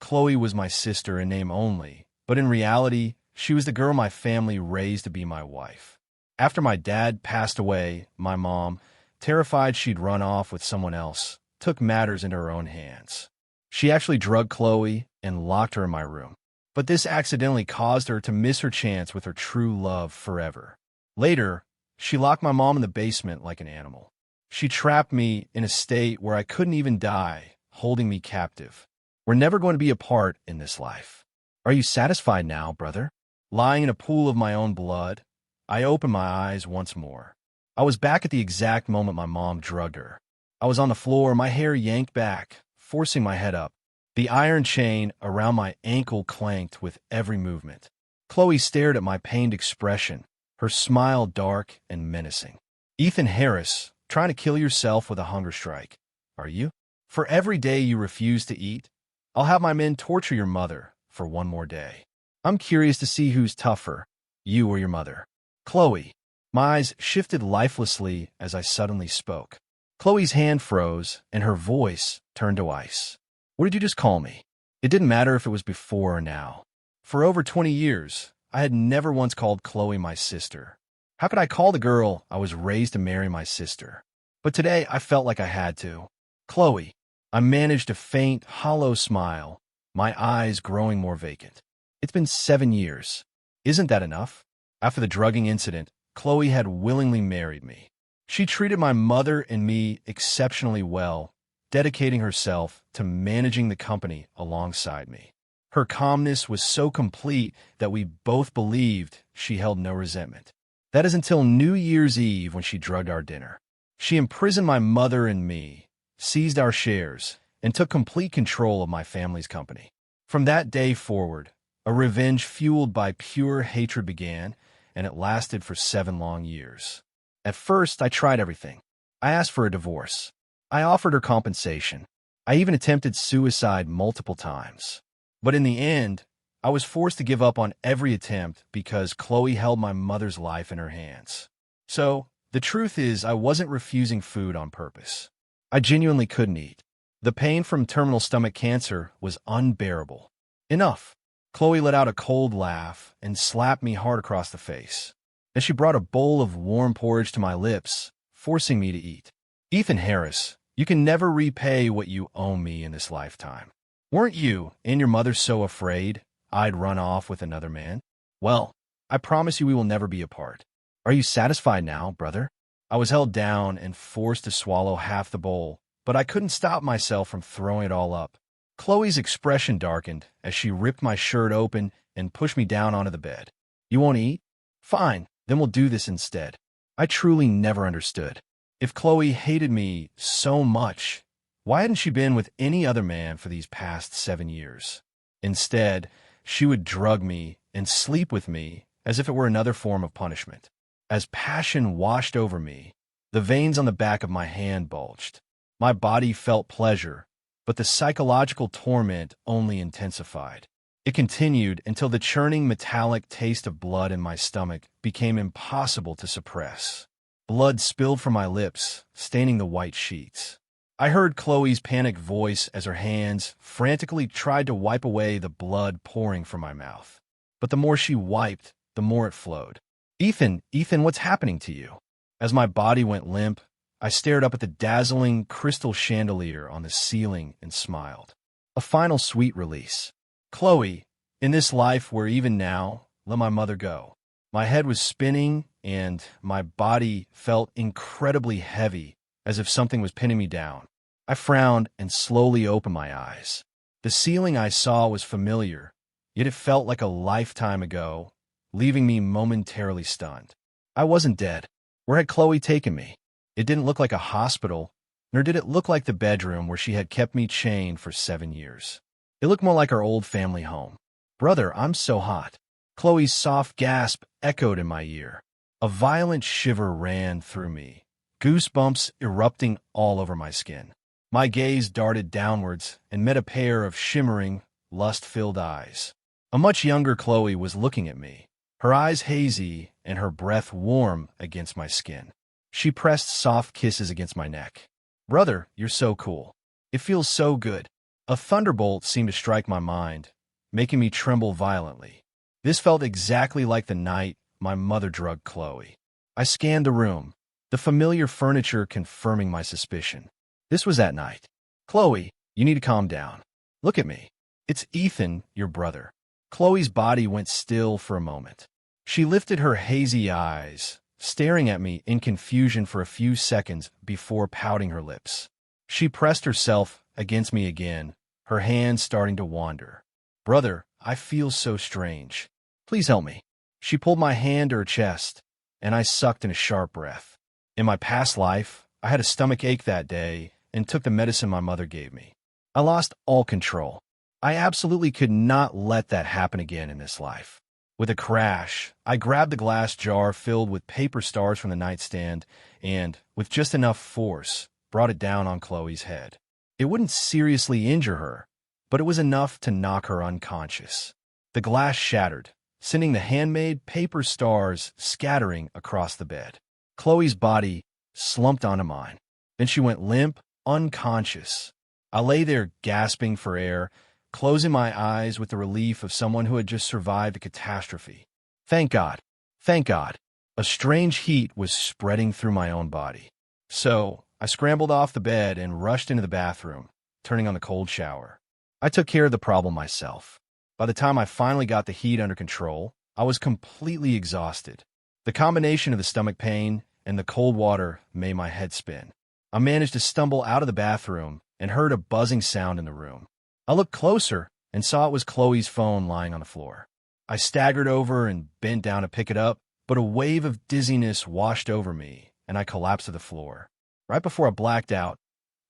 Chloe was my sister in name only, but in reality, she was the girl my family raised to be my wife. After my dad passed away, my mom, terrified she'd run off with someone else, took matters into her own hands. She actually drugged Chloe and locked her in my room. But this accidentally caused her to miss her chance with her true love forever. Later, she locked my mom in the basement like an animal. She trapped me in a state where I couldn't even die, holding me captive. We're never going to be apart in this life. Are you satisfied now, brother? Lying in a pool of my own blood, I opened my eyes once more. I was back at the exact moment my mom drugged her. I was on the floor, my hair yanked back, forcing my head up. The iron chain around my ankle clanked with every movement. Chloe stared at my pained expression, her smile dark and menacing. Ethan Harris, trying to kill yourself with a hunger strike. Are you? For every day you refuse to eat, I'll have my men torture your mother for one more day. I'm curious to see who's tougher, you or your mother. Chloe. My eyes shifted lifelessly as I suddenly spoke. Chloe's hand froze, and her voice turned to ice. What did you just call me? It didn't matter if it was before or now. For over 20 years, I had never once called Chloe my sister. How could I call the girl I was raised to marry my sister? But today I felt like I had to. Chloe. I managed a faint, hollow smile, my eyes growing more vacant. It's been 7 years. Isn't that enough? After the drugging incident, Chloe had willingly married me. She treated my mother and me exceptionally well, dedicating herself to managing the company alongside me. Her calmness was so complete that we both believed she held no resentment. That is until New Year's Eve when she drugged our dinner. She imprisoned my mother and me, seized our shares, and took complete control of my family's company. From that day forward, a revenge fueled by pure hatred began, and it lasted for 7 long years. At first, I tried everything. I asked for a divorce. I offered her compensation. I even attempted suicide multiple times. But in the end, I was forced to give up on every attempt because Chloe held my mother's life in her hands. So, the truth is, I wasn't refusing food on purpose. I genuinely couldn't eat. The pain from terminal stomach cancer was unbearable. Enough. Chloe let out a cold laugh and slapped me hard across the face. Then she brought a bowl of warm porridge to my lips, forcing me to eat. Ethan Harris, you can never repay what you owe me in this lifetime. Weren't you and your mother so afraid I'd run off with another man? Well, I promise you we will never be apart. Are you satisfied now, brother? I was held down and forced to swallow half the bowl, but I couldn't stop myself from throwing it all up. Chloe's expression darkened as she ripped my shirt open and pushed me down onto the bed. You won't eat? Fine, then we'll do this instead. I truly never understood. If Chloe hated me so much, why hadn't she been with any other man for these past 7 years? Instead, she would drug me and sleep with me as if it were another form of punishment. As passion washed over me, the veins on the back of my hand bulged. My body felt pleasure, but the psychological torment only intensified. It continued until the churning metallic taste of blood in my stomach became impossible to suppress. Blood spilled from my lips, staining the white sheets. I heard Chloe's panicked voice as her hands frantically tried to wipe away the blood pouring from my mouth. But the more she wiped, the more it flowed. Ethan, what's happening to you? As my body went limp, I stared up at the dazzling crystal chandelier on the ceiling and smiled. A final sweet release. Chloe, in this life where even now, let my mother go. My head was spinning and my body felt incredibly heavy, as if something was pinning me down. I frowned and slowly opened my eyes. The ceiling I saw was familiar, yet it felt like a lifetime ago, leaving me momentarily stunned. I wasn't dead. Where had Chloe taken me? It didn't look like a hospital, nor did it look like the bedroom where she had kept me chained for 7 years. It looked more like our old family home. Brother, I'm so hot. Chloe's soft gasp echoed in my ear. A violent shiver ran through me, goosebumps erupting all over my skin. My gaze darted downwards and met a pair of shimmering, lust-filled eyes. A much younger Chloe was looking at me, her eyes hazy and her breath warm against my skin. She pressed soft kisses against my neck. Brother, you're so cool. It feels so good. A thunderbolt seemed to strike my mind, making me tremble violently. This felt exactly like the night my mother drugged Chloe. I scanned the room, the familiar furniture confirming my suspicion. This was that night. Chloe, you need to calm down. Look at me. It's Ethan, your brother. Chloe's body went still for a moment. She lifted her hazy eyes, staring at me in confusion for a few seconds before pouting her lips. She pressed herself against me again, her hands starting to wander. Brother, I feel so strange. Please help me. She pulled my hand to her chest, and I sucked in a sharp breath. In my past life, I had a stomach ache that day and took the medicine my mother gave me. I lost all control. I absolutely could not let that happen again in this life. With a crash, I grabbed the glass jar filled with paper stars from the nightstand and, with just enough force, brought it down on Chloe's head. It wouldn't seriously injure her, but it was enough to knock her unconscious. The glass shattered, sending the handmade paper stars scattering across the bed. Chloe's body slumped onto mine. Then she went limp, unconscious. I lay there gasping for air, closing my eyes with the relief of someone who had just survived a catastrophe. Thank God. Thank God. A strange heat was spreading through my own body. So, I scrambled off the bed and rushed into the bathroom, turning on the cold shower. I took care of the problem myself. By the time I finally got the heat under control, I was completely exhausted. The combination of the stomach pain and the cold water made my head spin. I managed to stumble out of the bathroom and heard a buzzing sound in the room. I looked closer and saw it was Chloe's phone lying on the floor. I staggered over and bent down to pick it up, but a wave of dizziness washed over me, and I collapsed to the floor. Right before I blacked out,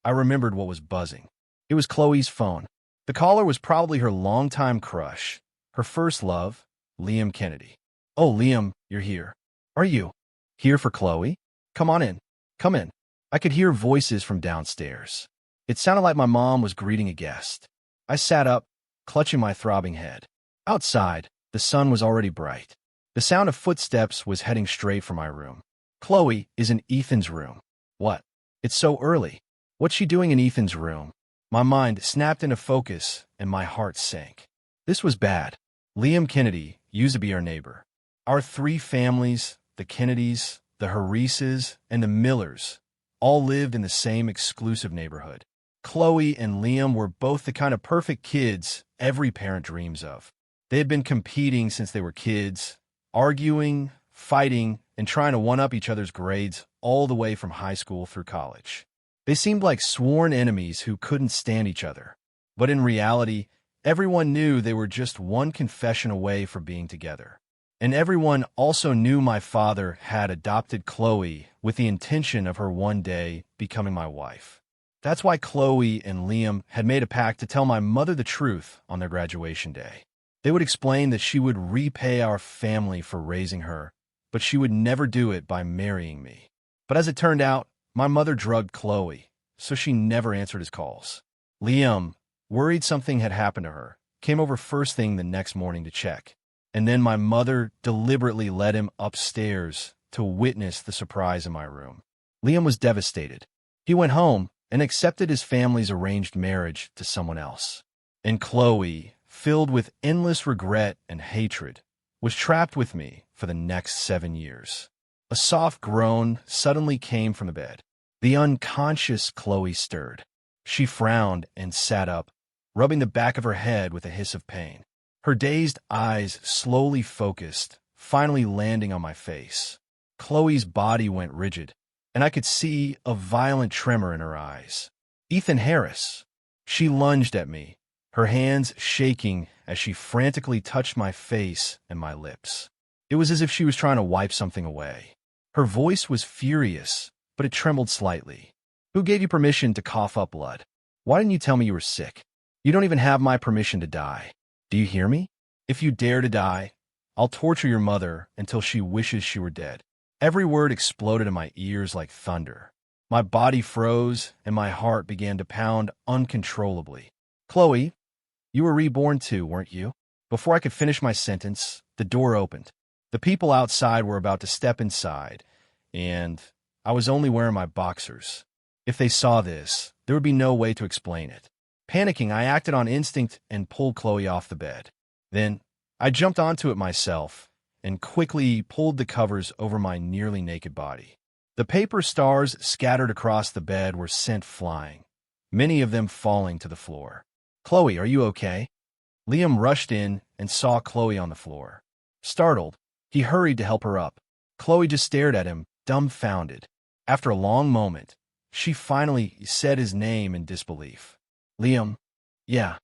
I remembered what was buzzing. It was Chloe's phone. The caller was probably her longtime crush, her first love, Liam Kennedy. Oh, Liam, you're here. Are you here for Chloe? Come on in. Come in. I could hear voices from downstairs. It sounded like my mom was greeting a guest. I sat up, clutching my throbbing head. Outside, the sun was already bright. The sound of footsteps was heading straight for my room. Chloe is in Ethan's room. What? It's so early. What's she doing in Ethan's room? My mind snapped into focus, and my heart sank. This was bad. Liam Kennedy used to be our neighbor. Our three families, the Kennedys, the Harises, and the Millers, all lived in the same exclusive neighborhood. Chloe and Liam were both the kind of perfect kids every parent dreams of. They had been competing since they were kids, arguing, fighting, and trying to one-up each other's grades all the way from high school through college. They seemed like sworn enemies who couldn't stand each other. But in reality, everyone knew they were just one confession away from being together. And everyone also knew my father had adopted Chloe with the intention of her one day becoming my wife. That's why Chloe and Liam had made a pact to tell my mother the truth on their graduation day. They would explain that she would repay our family for raising her, but she would never do it by marrying me. But as it turned out, my mother drugged Chloe, so she never answered his calls. Liam, worried something had happened to her, came over first thing the next morning to check. And then my mother deliberately led him upstairs to witness the surprise in my room. Liam was devastated. He went home and accepted his family's arranged marriage to someone else. And Chloe, filled with endless regret and hatred, was trapped with me for the next 7 years. A soft groan suddenly came from the bed. The unconscious Chloe stirred. She frowned and sat up, rubbing the back of her head with a hiss of pain. Her dazed eyes slowly focused, finally landing on my face. Chloe's body went rigid, and I could see a violent tremor in her eyes. Ethan Harris. She lunged at me, her hands shaking as she frantically touched my face and my lips. It was as if she was trying to wipe something away. Her voice was furious, but it trembled slightly. Who gave you permission to cough up blood? Why didn't you tell me you were sick? You don't even have my permission to die. Do you hear me? If you dare to die, I'll torture your mother until she wishes she were dead. Every word exploded in my ears like thunder. My body froze, and my heart began to pound uncontrollably. Chloe, you were reborn too, weren't you? Before I could finish my sentence, the door opened. The people outside were about to step inside, and I was only wearing my boxers. If they saw this, there would be no way to explain it. Panicking, I acted on instinct and pulled Chloe off the bed. Then, I jumped onto it myself and quickly pulled the covers over my nearly naked body. The paper stars scattered across the bed were sent flying, many of them falling to the floor. "Chloe, are you okay?" Liam rushed in and saw Chloe on the floor. Startled, he hurried to help her up. Chloe just stared at him, dumbfounded. After a long moment, she finally said his name in disbelief. "Liam." "Yeah."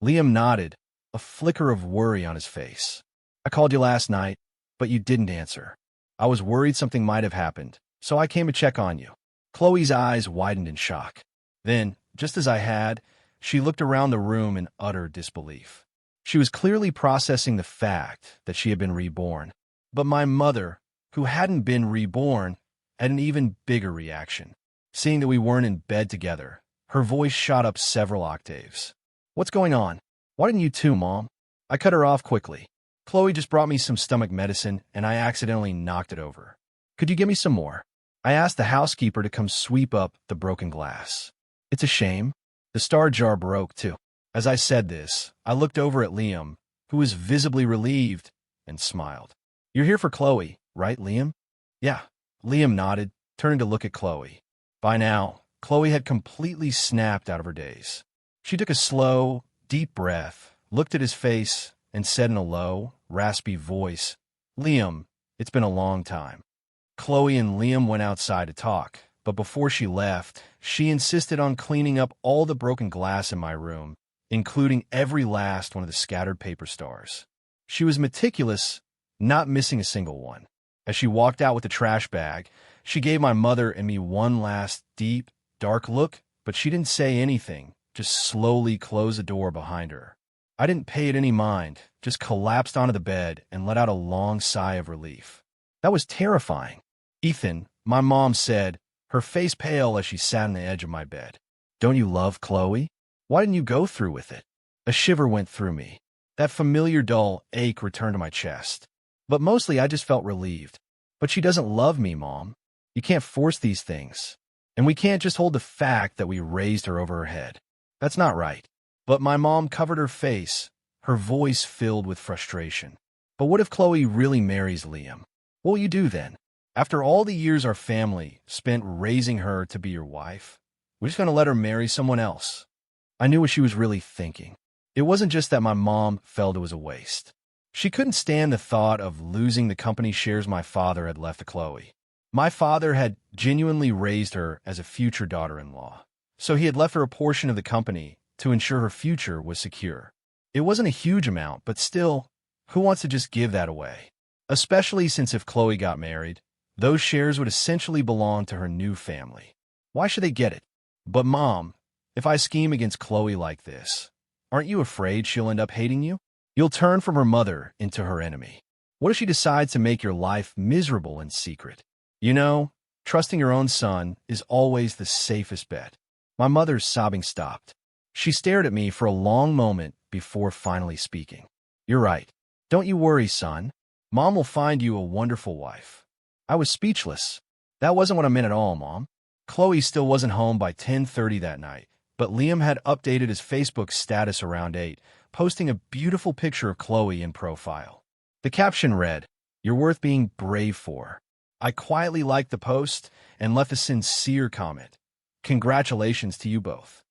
Liam nodded, a flicker of worry on his face. "I called you last night, but you didn't answer. I was worried something might have happened, so I came to check on you." Chloe's eyes widened in shock. Then, just as I had, she looked around the room in utter disbelief. She was clearly processing the fact that she had been reborn. But my mother, who hadn't been reborn, had an even bigger reaction. Seeing that we weren't in bed together, her voice shot up several octaves. "What's going on? Why didn't you too, Mom?" I cut her off quickly. "Chloe just brought me some stomach medicine, and I accidentally knocked it over. Could you give me some more?" I asked the housekeeper to come sweep up the broken glass. "It's a shame. The star jar broke, too." As I said this, I looked over at Liam, who was visibly relieved, and smiled. "You're here for Chloe, right, Liam?" "Yeah." Liam nodded, turning to look at Chloe. By now, Chloe had completely snapped out of her daze. She took a slow, deep breath, looked at his face, and said in a low, raspy voice, "Liam, it's been a long time." Chloe and Liam went outside to talk, but before she left, she insisted on cleaning up all the broken glass in my room, including every last one of the scattered paper stars. She was meticulous, not missing a single one. As she walked out with the trash bag, she gave my mother and me one last deep, dark look, but she didn't say anything, just slowly closed the door behind her. I didn't pay it any mind, just collapsed onto the bed and let out a long sigh of relief. That was terrifying. "Ethan," my mom said, her face pale as she sat on the edge of my bed. "Don't you love Chloe? Why didn't you go through with it?" A shiver went through me. That familiar dull ache returned to my chest. But mostly I just felt relieved. "But she doesn't love me, Mom. You can't force these things. And we can't just hold the fact that we raised her over her head. That's not right." But my mom covered her face, her voice filled with frustration. "But what if Chloe really marries Liam? What will you do then? After all the years our family spent raising her to be your wife, we're just going to let her marry someone else?" I knew what she was really thinking. It wasn't just that my mom felt it was a waste. She couldn't stand the thought of losing the company shares my father had left to Chloe. My father had genuinely raised her as a future daughter-in-law, so he had left her a portion of the company to ensure her future was secure. It wasn't a huge amount, but still, who wants to just give that away? Especially since if Chloe got married, those shares would essentially belong to her new family. Why should they get it? "But Mom, if I scheme against Chloe like this, aren't you afraid she'll end up hating you? You'll turn from her mother into her enemy. What if she decides to make your life miserable in secret? You know, trusting your own son is always the safest bet." My mother's sobbing stopped. She stared at me for a long moment before finally speaking. "You're right. Don't you worry, son. Mom will find you a wonderful wife." I was speechless. "That wasn't what I meant at all, Mom." Chloe still wasn't home by 10:30 that night, but Liam had updated his Facebook status around 8, posting a beautiful picture of Chloe in profile. The caption read, "You're worth being brave for." I quietly liked the post and left a sincere comment. "Congratulations to you both."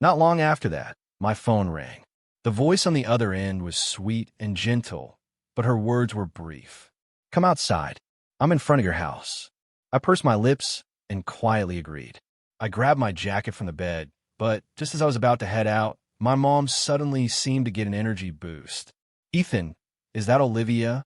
Not long after that, my phone rang. The voice on the other end was sweet and gentle, but her words were brief. "Come outside. I'm in front of your house." I pursed my lips and quietly agreed. I grabbed my jacket from the bed, but just as I was about to head out, my mom suddenly seemed to get an energy boost. "Ethan, is that Olivia?"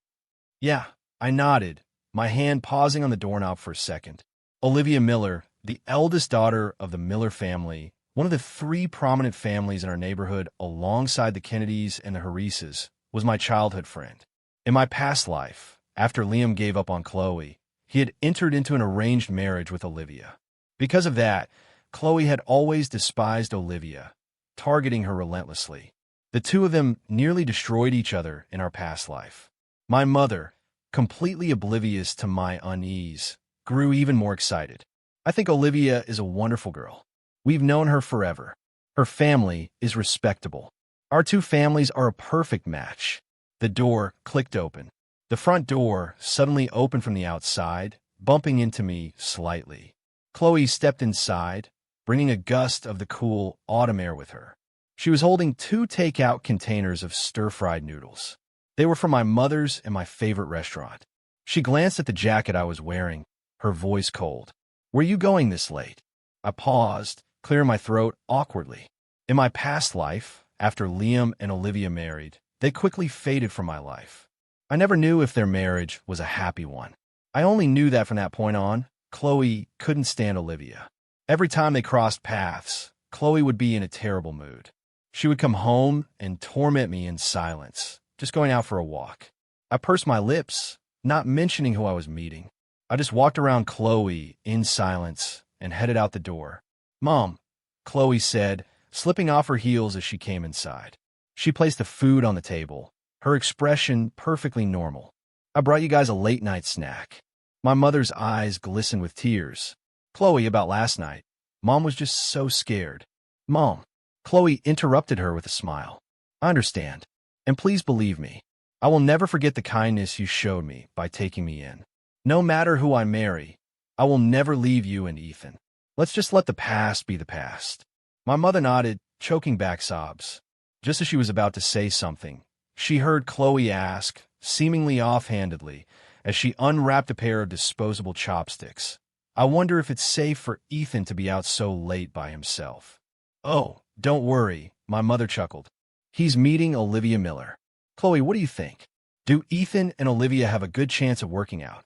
"Yeah." I nodded, my hand pausing on the doorknob for a second. Olivia Miller, the eldest daughter of the Miller family, one of the 3 prominent families in our neighborhood alongside the Kennedys and the Harises, was my childhood friend. In my past life, after Liam gave up on Chloe, he had entered into an arranged marriage with Olivia. Because of that, Chloe had always despised Olivia, targeting her relentlessly. The two of them nearly destroyed each other in our past life. My mother, completely oblivious to my unease, grew even more excited. "I think Olivia is a wonderful girl. We've known her forever. Her family is respectable. Our two families are a perfect match. The door clicked open. The front door suddenly opened from the outside, bumping into me slightly. Chloe stepped inside, bringing a gust of the cool autumn air with her. She was holding 2 takeout containers of stir-fried noodles. They were from my mother's and my favorite restaurant. She glanced at the jacket I was wearing, her voice cold. "Where are you going this late?" I paused, clearing my throat awkwardly. In my past life, after Liam and Olivia married, they quickly faded from my life. I never knew if their marriage was a happy one. I only knew that from that point on, Chloe couldn't stand Olivia. Every time they crossed paths, Chloe would be in a terrible mood. She would come home and torment me in silence, just going out for a walk. I pursed my lips, not mentioning who I was meeting. I just walked around Chloe in silence and headed out the door. "Mom," Chloe said, slipping off her heels as she came inside. She placed the food on the table, her expression perfectly normal. "I brought you guys a late-night snack." My mother's eyes glistened with tears. "Chloe, about last night. Mom was just so scared." "Mom," Chloe interrupted her with a smile. "I understand. And please believe me, I will never forget the kindness you showed me by taking me in. No matter who I marry, I will never leave you and Ethan. Let's just let the past be the past." My mother nodded, choking back sobs. Just as she was about to say something, she heard Chloe ask, seemingly offhandedly, as she unwrapped a pair of disposable chopsticks, "I wonder if it's safe for Ethan to be out so late by himself." "Oh, don't worry," my mother chuckled. "He's meeting Olivia Miller. Chloe, what do you think? Do Ethan and Olivia have a good chance of working out?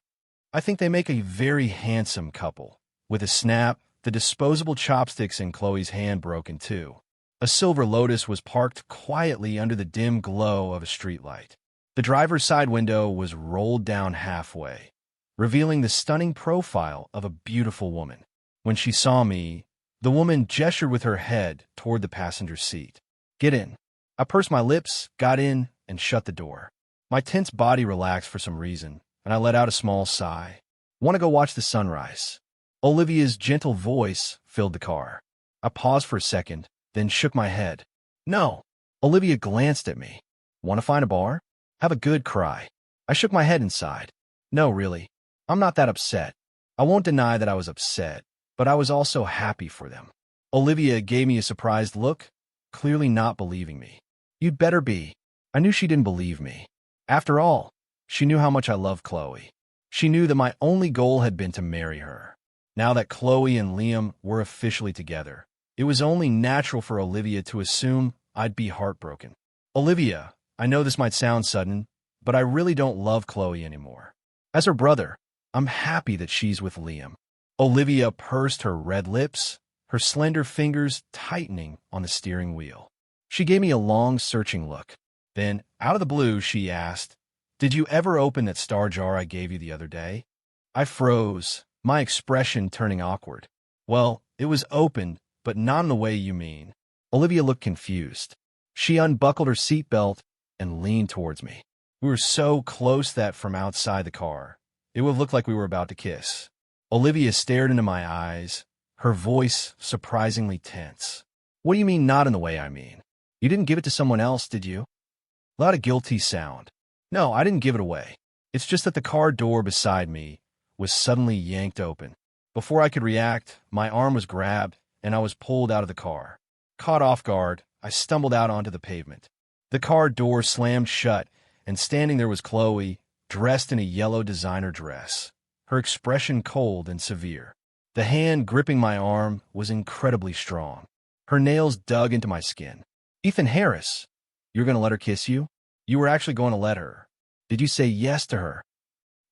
I think they make a very handsome couple." With a snap, the disposable chopsticks in Chloe's hand broke in two. A silver Lotus was parked quietly under the dim glow of a streetlight. The driver's side window was rolled down halfway, revealing the stunning profile of a beautiful woman. When she saw me, the woman gestured with her head toward the passenger seat. "Get in." I pursed my lips, got in, and shut the door. My tense body relaxed for some reason, and I let out a small sigh. "Want to go watch the sunrise?" Olivia's gentle voice filled the car. I paused for a second, then shook my head. "No." Olivia glanced at me. "Want to find a bar? Have a good cry." I shook my head and sighed. "No, really. I'm not that upset." I won't deny that I was upset, but I was also happy for them. Olivia gave me a surprised look, clearly not believing me. "You'd better be." I knew she didn't believe me. After all, she knew how much I loved Chloe. She knew that my only goal had been to marry her. Now that Chloe and Liam were officially together, it was only natural for Olivia to assume I'd be heartbroken. "Olivia, I know this might sound sudden, but I really don't love Chloe anymore. As her brother, I'm happy that she's with Liam." Olivia pursed her red lips, her slender fingers tightening on the steering wheel. She gave me a long, searching look. Then, out of the blue, she asked, "Did you ever open that star jar I gave you the other day?" I froze, my expression turning awkward. "Well, it was opened, but not in the way you mean." Olivia looked confused. She unbuckled her seatbelt and leaned towards me. We were so close that from outside the car, it would look like we were about to kiss. Olivia stared into my eyes, her voice surprisingly tense. "What do you mean not in the way I mean? You didn't give it to someone else, did you?" Loud a guilty sound. "No, I didn't give it away. It's just that the car door beside me was suddenly yanked open. Before I could react, my arm was grabbed and I was pulled out of the car. Caught off guard, I stumbled out onto the pavement. The car door slammed shut, and standing there was Chloe, dressed in a yellow designer dress, her expression cold and severe. The hand gripping my arm was incredibly strong. Her nails dug into my skin. "Ethan Harris, you're going to let her kiss you? You were actually going to let her? Did you say yes to her?"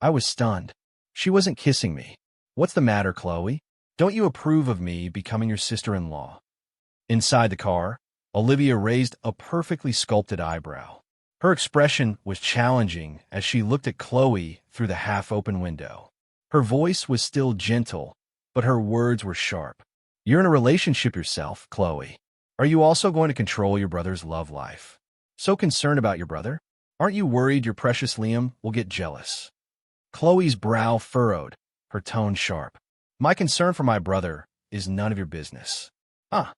I was stunned. She wasn't kissing me. "What's the matter, Chloe? Don't you approve of me becoming your sister-in-law?" Inside the car, Olivia raised a perfectly sculpted eyebrow. Her expression was challenging as she looked at Chloe through the half-open window. Her voice was still gentle, but her words were sharp. "You're in a relationship yourself, Chloe. Are you also going to control your brother's love life? So concerned about your brother? Aren't you worried your precious Liam will get jealous?" Chloe's brow furrowed, her tone sharp. "My concern for my brother is none of your business." "Huh."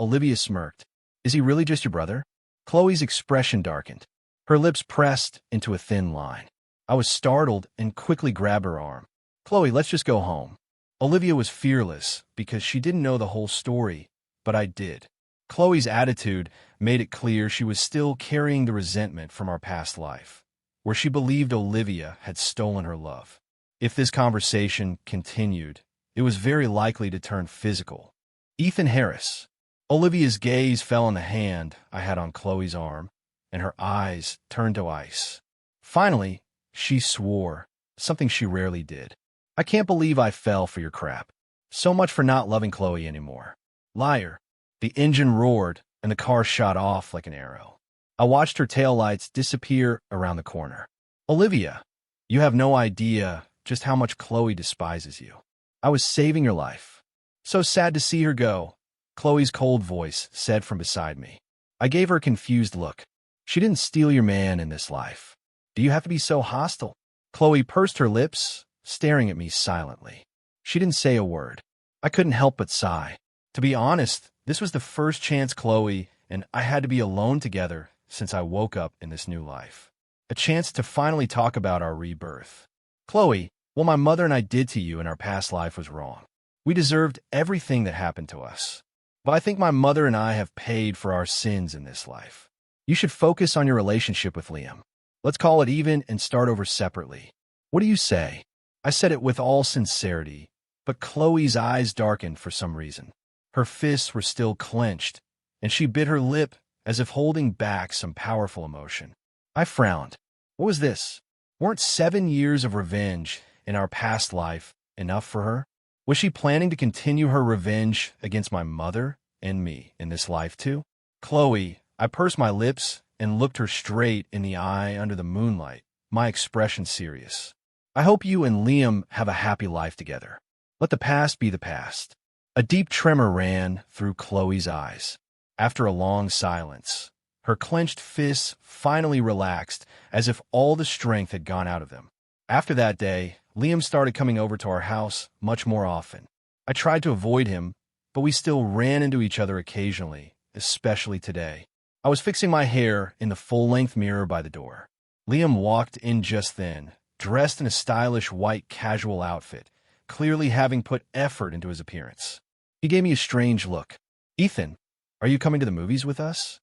Olivia smirked. Is he really just your brother? Chloe's expression darkened. Her lips pressed into a thin line. I was startled and quickly grabbed her arm. Chloe, let's just go home. Olivia was fearless because she didn't know the whole story, but I did. Chloe's attitude made it clear she was still carrying the resentment from our past life, where she believed Olivia had stolen her love. If this conversation continued, it was very likely to turn physical. Ethan Harris. Olivia's gaze fell on the hand I had on Chloe's arm, and her eyes turned to ice. Finally, she swore, something she rarely did. I can't believe I fell for your crap. So much for not loving Chloe anymore. Liar. The engine roared, and the car shot off like an arrow. I watched her taillights disappear around the corner. Olivia, you have no idea just how much Chloe despises you. I was saving your life. So sad to see her go, Chloe's cold voice said from beside me. I gave her a confused look. She didn't steal your man in this life. Do you have to be so hostile? Chloe pursed her lips, staring at me silently. She didn't say a word. I couldn't help but sigh. To be honest, this was the first chance Chloe and I had to be alone together since I woke up in this new life. A chance to finally talk about our rebirth. Chloe, what my mother and I did to you in our past life was wrong. We deserved everything that happened to us. But I think my mother and I have paid for our sins in this life. You should focus on your relationship with Liam. Let's call it even and start over separately. What do you say? I said it with all sincerity, but Chloe's eyes darkened for some reason. Her fists were still clenched, and she bit her lip as if holding back some powerful emotion. I frowned. What was this? Weren't 7 years of revenge in our past life enough for her? Was she planning to continue her revenge against my mother and me in this life too? Chloe, I pursed my lips and looked her straight in the eye under the moonlight, my expression serious. I hope you and Liam have a happy life together. Let the past be the past. A deep tremor ran through Chloe's eyes. After a long silence, her clenched fists finally relaxed as if all the strength had gone out of them. After that day, Liam started coming over to our house much more often. I tried to avoid him, but we still ran into each other occasionally, especially today. I was fixing my hair in the full-length mirror by the door. Liam walked in just then, dressed in a stylish white casual outfit, clearly having put effort into his appearance. He gave me a strange look. Ethan, are you coming to the movies with us?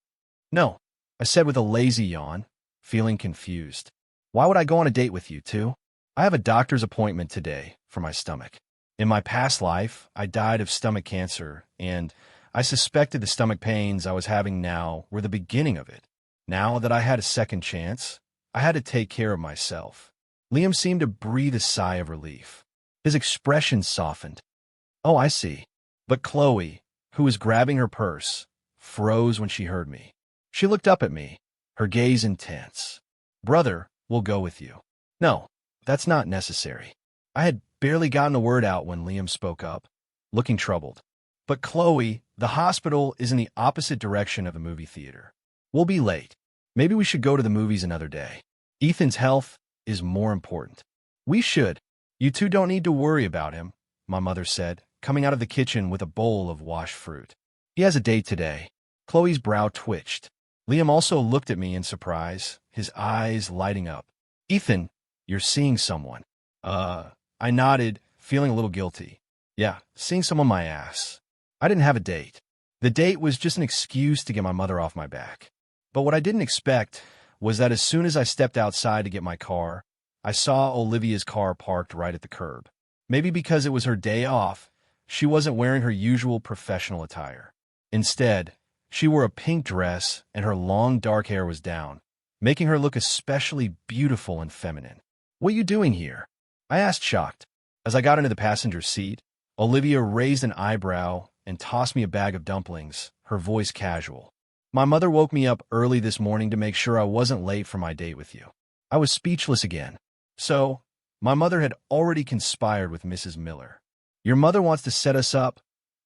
No, I said with a lazy yawn, feeling confused. Why would I go on a date with you two? I have a doctor's appointment today for my stomach. In my past life, I died of stomach cancer, and I suspected the stomach pains I was having now were the beginning of it. Now that I had a second chance, I had to take care of myself. Liam seemed to breathe a sigh of relief. His expression softened. Oh, I see. But Chloe, who was grabbing her purse, froze when she heard me. She looked up at me, her gaze intense. Brother, we'll go with you. No, that's not necessary. I had barely gotten a word out when Liam spoke up, looking troubled. But Chloe, the hospital is in the opposite direction of the movie theater. We'll be late. Maybe we should go to the movies another day. Ethan's health is more important. We should. You two don't need to worry about him, my mother said, coming out of the kitchen with a bowl of washed fruit. He has a date today. Chloe's brow twitched. Liam also looked at me in surprise, his eyes lighting up. Ethan, you're seeing someone. I nodded, feeling a little guilty. Yeah, seeing someone my ass. I didn't have a date. The date was just an excuse to get my mother off my back. But what I didn't expect was that as soon as I stepped outside to get my car, I saw Olivia's car parked right at the curb. Maybe because it was her day off, she wasn't wearing her usual professional attire. Instead, she wore a pink dress and her long dark hair was down, making her look especially beautiful and feminine. What are you doing here? I asked, shocked. As I got into the passenger seat, Olivia raised an eyebrow and tossed me a bag of dumplings, her voice casual. My mother woke me up early this morning to make sure I wasn't late for my date with you. I was speechless again. So, my mother had already conspired with Mrs. Miller. Your mother wants to set us up,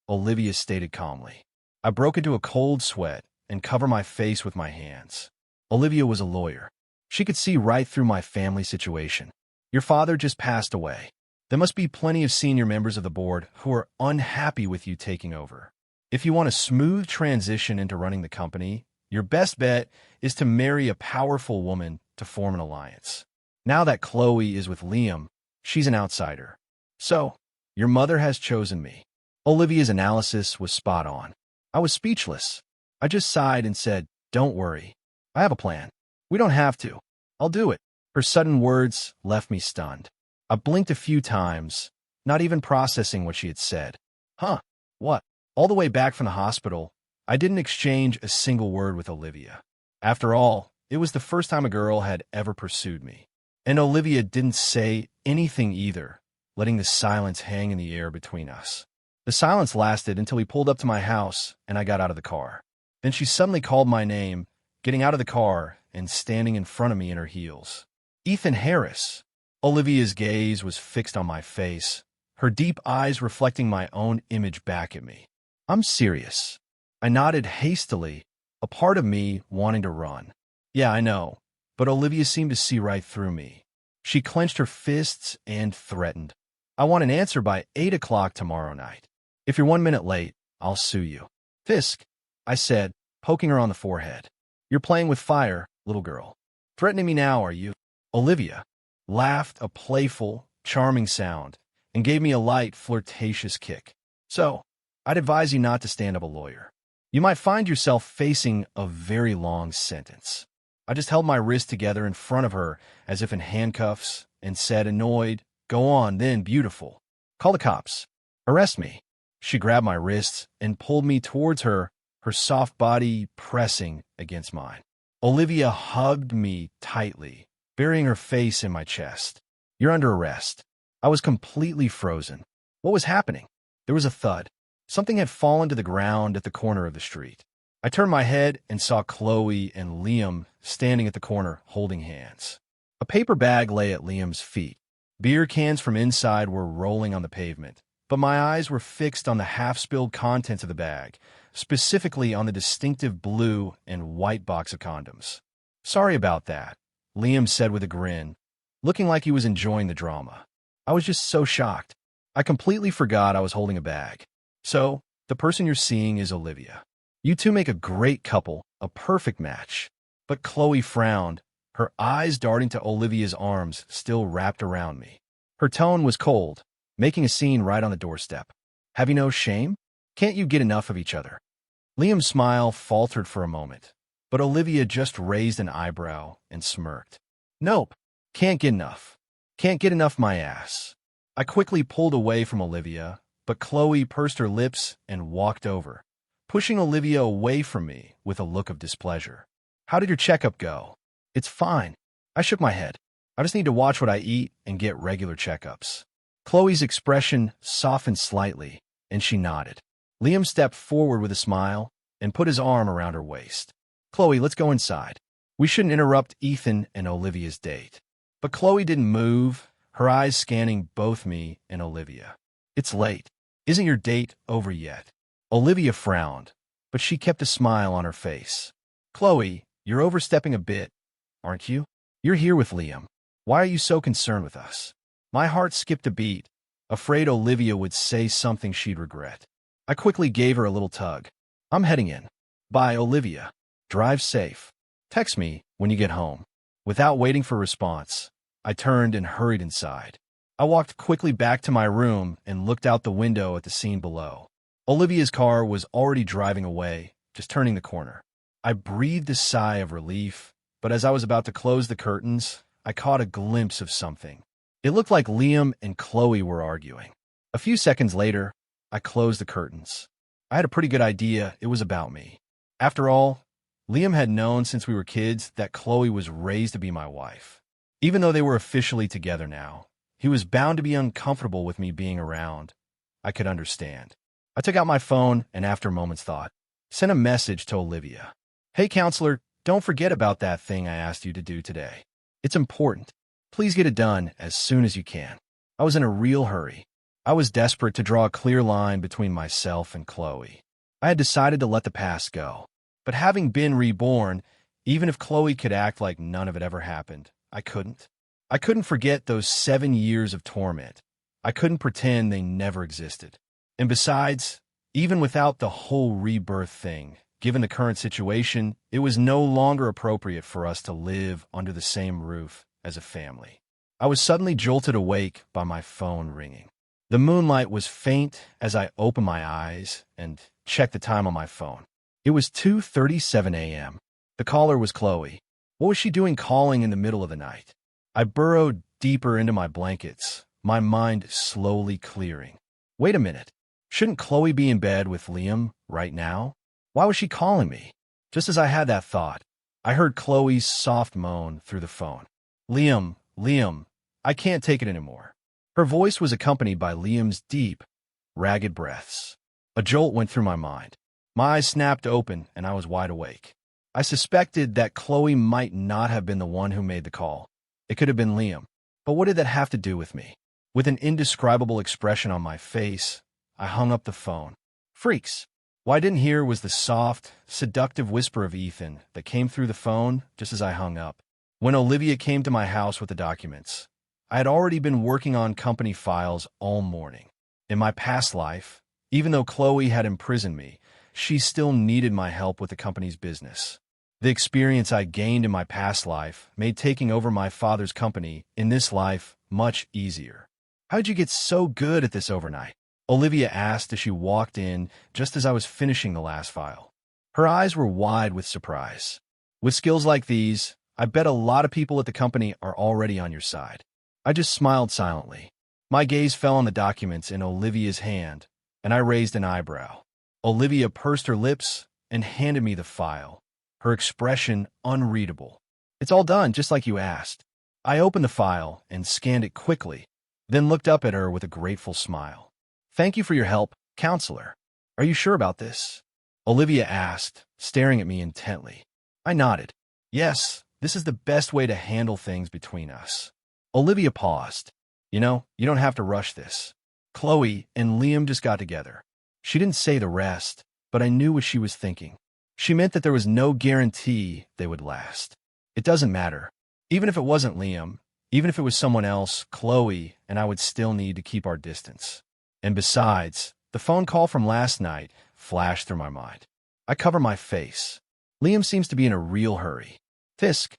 Olivia stated calmly. I broke into a cold sweat and covered my face with my hands. Olivia was a lawyer. She could see right through my family situation. Your father just passed away. There must be plenty of senior members of the board who are unhappy with you taking over. If you want a smooth transition into running the company, your best bet is to marry a powerful woman to form an alliance. Now that Chloe is with Liam, she's an outsider. So, your mother has chosen me. Olivia's analysis was spot on. I was speechless. I just sighed and said, "Don't worry. I have a plan. We don't have to. I'll do it." Her sudden words left me stunned. I blinked a few times, not even processing what she had said. Huh? What? All the way back from the hospital, I didn't exchange a single word with Olivia. After all, it was the first time a girl had ever pursued me. And Olivia didn't say anything either, letting the silence hang in the air between us. The silence lasted until we pulled up to my house and I got out of the car. Then she suddenly called my name, getting out of the car and standing in front of me in her heels. "Ethan Harris." Olivia's gaze was fixed on my face, her deep eyes reflecting my own image back at me. "I'm serious." I nodded hastily, a part of me wanting to run. "Yeah, I know." But Olivia seemed to see right through me. She clenched her fists and threatened. "I want an answer by 8 o'clock tomorrow night. If you're 1 minute late, I'll sue you." "Fisk," I said, poking her on the forehead. "You're playing with fire, little girl. Threatening me now, are you?" Olivia laughed a playful, charming sound and gave me a light, flirtatious kick. "So, I'd advise you not to stand up a lawyer. You might find yourself facing a very long sentence." I just held my wrist together in front of her as if in handcuffs and said, annoyed, "Go on, then, beautiful. Call the cops. Arrest me." She grabbed my wrists and pulled me towards her, her soft body pressing against mine. Olivia hugged me tightly, burying her face in my chest. "You're under arrest." I was completely frozen. What was happening? There was a thud. Something had fallen to the ground at the corner of the street. I turned my head and saw Chloe and Liam standing at the corner, holding hands. A paper bag lay at Liam's feet. Beer cans from inside were rolling on the pavement, but my eyes were fixed on the half-spilled contents of the bag, specifically on the distinctive blue and white box of condoms. "Sorry about that," Liam said with a grin, looking like he was enjoying the drama. I was just so shocked. I completely forgot I was holding a bag. "So, the person you're seeing is Olivia. You two make a great couple, a perfect match." But Chloe frowned, her eyes darting to Olivia's arms still wrapped around me. Her tone was cold, making a scene right on the doorstep. "Have you no shame? Can't you get enough of each other?" Liam's smile faltered for a moment, but Olivia just raised an eyebrow and smirked. "Nope, can't get enough. Can't get enough my ass." I quickly pulled away from Olivia, but Chloe pursed her lips and walked over, pushing Olivia away from me with a look of displeasure. "How did your checkup go?" "It's fine." I shook my head. "I just need to watch what I eat and get regular checkups." Chloe's expression softened slightly, and she nodded. Liam stepped forward with a smile and put his arm around her waist. "Chloe, let's go inside. We shouldn't interrupt Ethan and Olivia's date." But Chloe didn't move, her eyes scanning both me and Olivia. "It's late. Isn't your date over yet?" Olivia frowned, but she kept a smile on her face. "Chloe, you're overstepping a bit, aren't you? You're here with Liam. Why are you so concerned with us?" My heart skipped a beat, afraid Olivia would say something she'd regret. I quickly gave her a little tug. "I'm heading in. Bye, Olivia. Drive safe. Text me when you get home." Without waiting for a response, I turned and hurried inside. I walked quickly back to my room and looked out the window at the scene below. Olivia's car was already driving away, just turning the corner. I breathed a sigh of relief, but as I was about to close the curtains, I caught a glimpse of something. It looked like Liam and Chloe were arguing. A few seconds later, I closed the curtains. I had a pretty good idea it was about me. After all, Liam had known since we were kids that Chloe was raised to be my wife. Even though they were officially together now, he was bound to be uncomfortable with me being around. I could understand. I took out my phone and, after a moment's thought, sent a message to Olivia. "Hey, counselor, don't forget about that thing I asked you to do today. It's important. Please get it done as soon as you can." I was in a real hurry. I was desperate to draw a clear line between myself and Chloe. I had decided to let the past go. But having been reborn, even if Chloe could act like none of it ever happened, I couldn't. I couldn't forget those 7 years of torment. I couldn't pretend they never existed. And besides, Even without the whole rebirth thing, given the current situation, it was no longer appropriate for us to live under the same roof as a family. I was suddenly jolted awake by my phone ringing. The moonlight was faint as I opened my eyes and checked the time on my phone. It was 2:37 a.m. The caller was Chloe. What was she doing calling in the middle of the night? I burrowed deeper into my blankets, my mind slowly clearing. Wait a minute. Shouldn't Chloe be in bed with Liam right now? Why was she calling me? Just as I had that thought, I heard Chloe's soft moan through the phone. Liam, I can't take it anymore. Her voice was accompanied by Liam's deep, ragged breaths. A jolt went through my mind. My eyes snapped open and I was wide awake. I suspected that Chloe might not have been the one who made the call. It could have been Liam. But what did that have to do with me? With an indescribable expression on my face, I hung up the phone. Freaks! What I didn't hear was the soft, seductive whisper of Ethan that came through the phone just as I hung up. When Olivia came to my house with the documents, I had already been working on company files all morning. In my past life, even though Chloe had imprisoned me, she still needed my help with the company's business. The experience I gained in my past life made taking over my father's company in this life much easier. How'd you get so good at this overnight? Olivia asked as she walked in just as I was finishing the last file. Her eyes were wide with surprise. With skills like these, I bet a lot of people at the company are already on your side. I just smiled silently. My gaze fell on the documents in Olivia's hand, and I raised an eyebrow. Olivia pursed her lips and handed me the file, her expression unreadable. It's all done, just like you asked. I opened the file and scanned it quickly, then looked up at her with a grateful smile. Thank you for your help, counselor. Are you sure about this? Olivia asked, staring at me intently. I nodded. Yes, this is the best way to handle things between us. Olivia paused. You don't have to rush this. Chloe and Liam just got together. She didn't say the rest, but I knew what she was thinking. She meant that there was no guarantee they would last. It doesn't matter. Even if it wasn't Liam, even if it was someone else, Chloe and I would still need to keep our distance. And besides, the phone call from last night flashed through my mind. I cover my face. Liam seems to be in a real hurry. Fisk,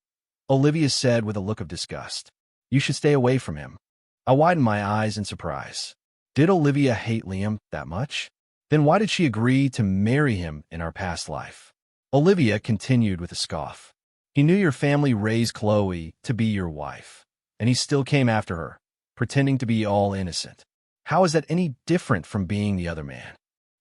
Olivia said with a look of disgust. You should stay away from him. I widened my eyes in surprise. Did Olivia hate Liam that much? Then why did she agree to marry him in our past life? Olivia continued with a scoff. He knew your family raised Chloe to be your wife, and he still came after her, pretending to be all innocent. How is that any different from being the other man?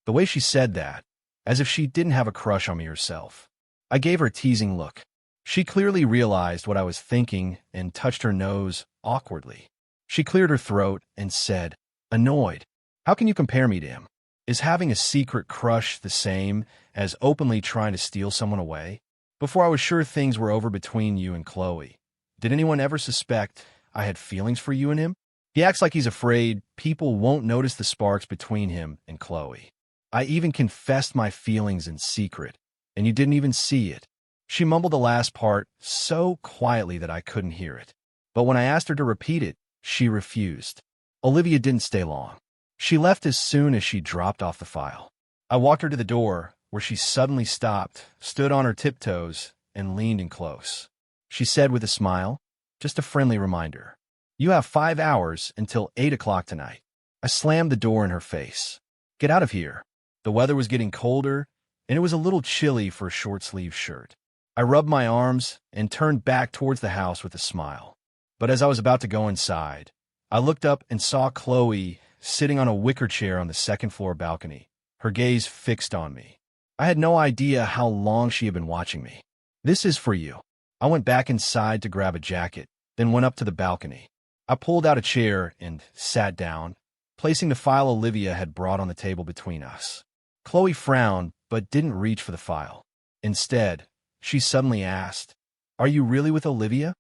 The way she said that, as if she didn't have a crush on me herself. I gave her a teasing look. She clearly realized what I was thinking and touched her nose awkwardly. She cleared her throat and said, annoyed, how can you compare me to him? Is having a secret crush the same as openly trying to steal someone away? Before I was sure things were over between you and Chloe, did anyone ever suspect I had feelings for you and him? He acts like he's afraid people won't notice the sparks between him and Chloe. I even confessed my feelings in secret, and you didn't even see it. She mumbled the last part so quietly that I couldn't hear it. But when I asked her to repeat it, she refused. Olivia didn't stay long. She left as soon as she dropped off the file. I walked her to the door, where she suddenly stopped, stood on her tiptoes, and leaned in close. She said with a smile, just a friendly reminder. You have 5 hours until 8 o'clock tonight. I slammed the door in her face. Get out of here. The weather was getting colder, and it was a little chilly for a short-sleeved shirt. I rubbed my arms and turned back towards the house with a smile. But as I was about to go inside, I looked up and saw Chloe sitting on a wicker chair on the second-floor balcony, her gaze fixed on me. I had no idea how long she had been watching me. This is for you. I went back inside to grab a jacket, then went up to the balcony. I pulled out a chair and sat down, placing the file Olivia had brought on the table between us. Chloe frowned, but didn't reach for the file. Instead, she suddenly asked, Are you really with Olivia?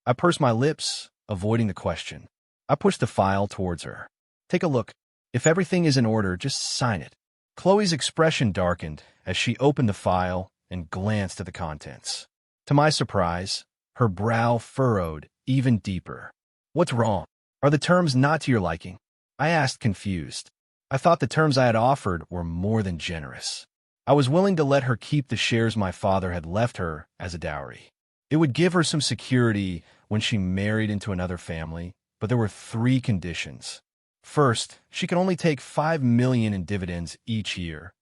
I pursed my lips, avoiding the question. I pushed the file towards her. Take a look. If everything is in order, just sign it. Chloe's expression darkened as she opened the file and glanced at the contents. To my surprise, her brow furrowed even deeper. What's wrong? Are the terms not to your liking? I asked, confused. I thought the terms I had offered were more than generous. I was willing to let her keep the shares my father had left her as a dowry. It would give her some security when she married into another family, but there were 3 conditions. First, she could only take $5 million in dividends each year,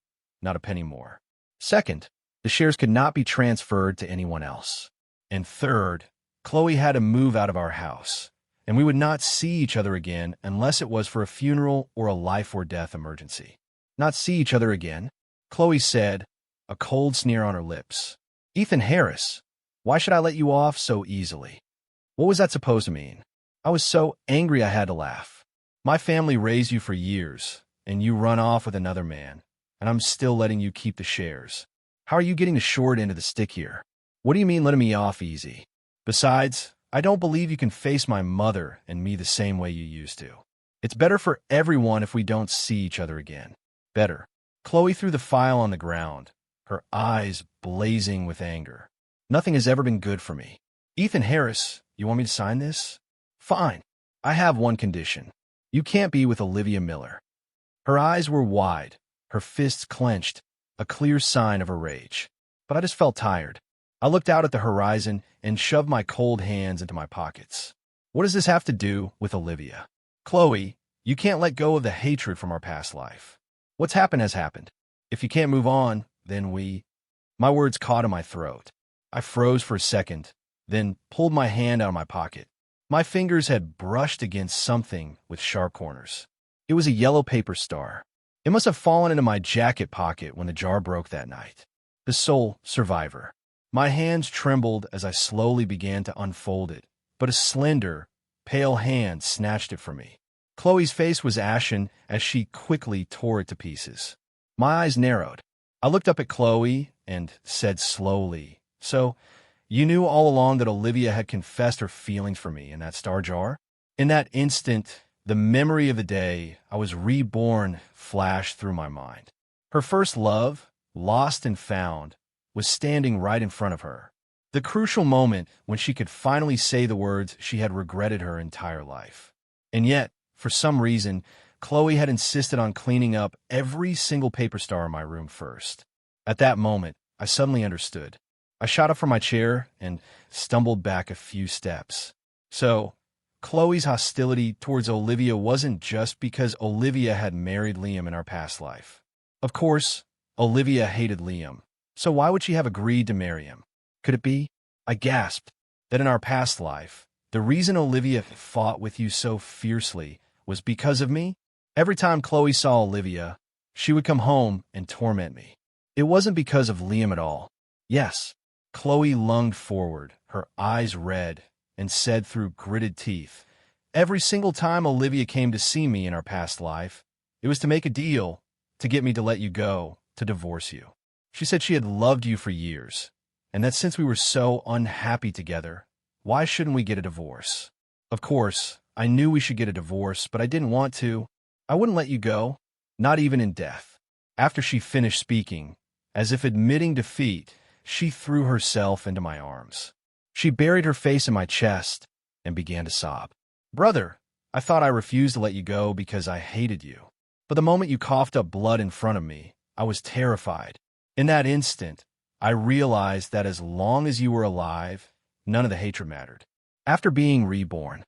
not a penny more. Second, the shares could not be transferred to anyone else. And third, Chloe had to move out of our house, and we would not see each other again unless it was for a funeral or a life-or-death emergency. Not see each other again? Chloe said, a cold sneer on her lips. Ethan Harris, why should I let you off so easily? What was that supposed to mean? I was so angry I had to laugh. My family raised you for years, and you run off with another man, and I'm still letting you keep the shares. How are you getting the short end of the stick here? What do you mean letting me off easy? Besides, I don't believe you can face my mother and me the same way you used to. It's better for everyone if we don't see each other again. Better. Chloe threw the file on the ground, her eyes blazing with anger. Nothing has ever been good for me. Ethan Harris, you want me to sign this? Fine. I have one condition. You can't be with Olivia Miller. Her eyes were wide, her fists clenched, a clear sign of her rage. But I just felt tired. I looked out at the horizon and shoved my cold hands into my pockets. What does this have to do with Olivia? Chloe, you can't let go of the hatred from our past life. What's happened has happened. If you can't move on, then we... My words caught in my throat. I froze for a second, then pulled my hand out of my pocket. My fingers had brushed against something with sharp corners. It was a yellow paper star. It must have fallen into my jacket pocket when the jar broke that night. The sole survivor. My hands trembled as I slowly began to unfold it, but a slender, pale hand snatched it from me. Chloe's face was ashen as she quickly tore it to pieces. My eyes narrowed. I looked up at Chloe and said slowly, "So, you knew all along that Olivia had confessed her feelings for me in that star jar?" In that instant, the memory of the day I was reborn flashed through my mind. Her first love, lost and found, was standing right in front of her. The crucial moment when she could finally say the words she had regretted her entire life. And yet, for some reason, Chloe had insisted on cleaning up every single paper star in my room first. At that moment, I suddenly understood. I shot up from my chair and stumbled back a few steps. So, Chloe's hostility towards Olivia wasn't just because Olivia had married Liam in our past life. Of course, Olivia hated Liam. So why would she have agreed to marry him? Could it be, I gasped, that in our past life, the reason Olivia fought with you so fiercely was because of me? Every time Chloe saw Olivia, she would come home and torment me. It wasn't because of Liam at all. Yes, Chloe lunged forward, her eyes red, and said through gritted teeth, every single time Olivia came to see me in our past life, it was to make a deal, to get me to let you go, to divorce you. She said she had loved you for years, and that since we were so unhappy together, why shouldn't we get a divorce? Of course, I knew we should get a divorce, but I didn't want to. I wouldn't let you go, not even in death. After she finished speaking, as if admitting defeat, she threw herself into my arms. She buried her face in my chest and began to sob. Brother, I thought I refused to let you go because I hated you. But the moment you coughed up blood in front of me, I was terrified. In that instant, I realized that as long as you were alive, none of the hatred mattered. After being reborn,